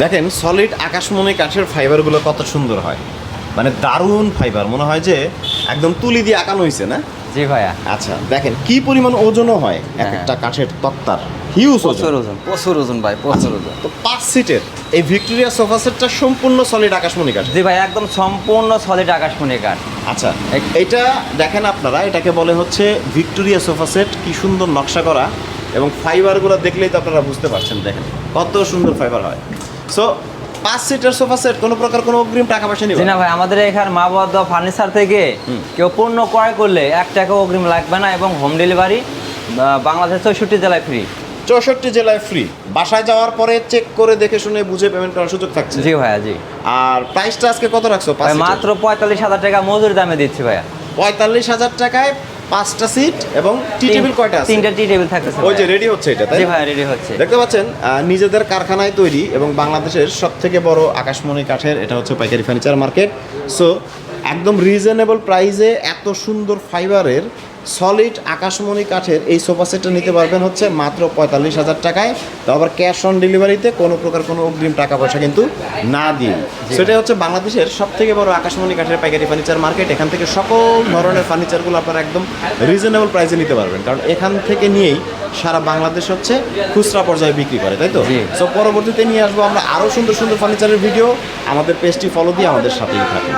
দেখেন সলিড আকাশমণি কাঠের ফাইবারগুলো কত সুন্দর হয়, মানে দারুণ ফাইবার, মনে হয় যে একদম তুলি দিয়ে আঁকানো হয়েছে না? জি ভাইয়া। আচ্ছা দেখেন কি পরিমাণ ওজনও হয় এক একটা কাঠের তক্তার, হিউজ ওজন, প্রচুর ওজন ভাই, প্রচুর ওজন। তো 5 সিটের এই ভিক্টোরিয়া সোফা সেটটা সম্পূর্ণ সলিড আকাশমণি কাঠ। জি ভাই, একদম সম্পূর্ণ সলিড আকাশমণি কাঠ। আচ্ছা এইটা দেখেন আপনারা, এটাকে বলে হচ্ছে ভিক্টোরিয়া সোফা সেট। কি সুন্দর নকশা করা, এবং ফাইবারগুলো দেখলেই তো আপনারা বুঝতে পারছেন, দেখেন কত সুন্দর ফাইবার হয়। সো 5 সিটের সোফা সেট কোনো প্রকার কোনো অগ্রিম টাকা পয়সা নেই? জি না ভাই, আমাদের এখানে মা বাবা ফার্নিচার থেকে কেউ পণ্য ক্রয় করলে 1 টাকা অগ্রিম লাগবে না, এবং হোম ডেলিভারি বাংলাদেশের 64 জেলায় ফ্রি। 64 জেলায় ফ্রি। বাসায় যাওয়ার পরে চেক করে দেখে শুনে বুঝে পেমেন্ট করার সুযোগ থাকছে। জি ভাইয়া, জি। আর প্রাইসটা আজকে কত রাখছো? মাত্র 45,000 টাকা মজুরি দামে দিচ্ছি ভাইয়া। 45,000 টাকায় 5টা সিট এবং টি টেবিল কয়টা আছে? 3টা টি টেবিল থাকতেছে। ওই যে রেডি হচ্ছে এটা, তাই? জি ভাইয়া, রেডি হচ্ছে। দেখতে পাচ্ছেন নিজেদের কারখানায় তৈরি এবং বাংলাদেশের সবথেকে বড় আকাশমণি কাঠের এটা হচ্ছে পাইকারি ফার্নিচার মার্কেট। সো একদম রিজনেবল প্রাইসে এত সুন্দর ফাইবারের সলিড আকাশমণি কাঠের এই সোফা সেটটা নিতে পারবেন হচ্ছে মাত্র 45,000 টাকায়। তো আবার ক্যাশ অন ডেলিভারিতে কোনো প্রকার কোনো অগ্রিম টাকা পয়সা কিন্তু না দিয়ে। সেটা হচ্ছে বাংলাদেশের সবথেকে বড় আকাশমণি কাঠের পাইকারি ফার্নিচার মার্কেট। এখান থেকে সকল ধরনের ফার্নিচারগুলো আপনারা একদম রিজনেবল প্রাইসে নিতে পারবেন, কারণ এখান থেকে নিয়েই সারা বাংলাদেশ হচ্ছে খুচরা পর্যায়ে বিক্রি করে, তাই তো? সো পরবর্তীতে নিয়ে আসবো আমরা আরও সুন্দর সুন্দর ফার্নিচারের ভিডিও। আমাদের পেজটি ফলো দিয়ে আমাদের সাথেই থাকুন।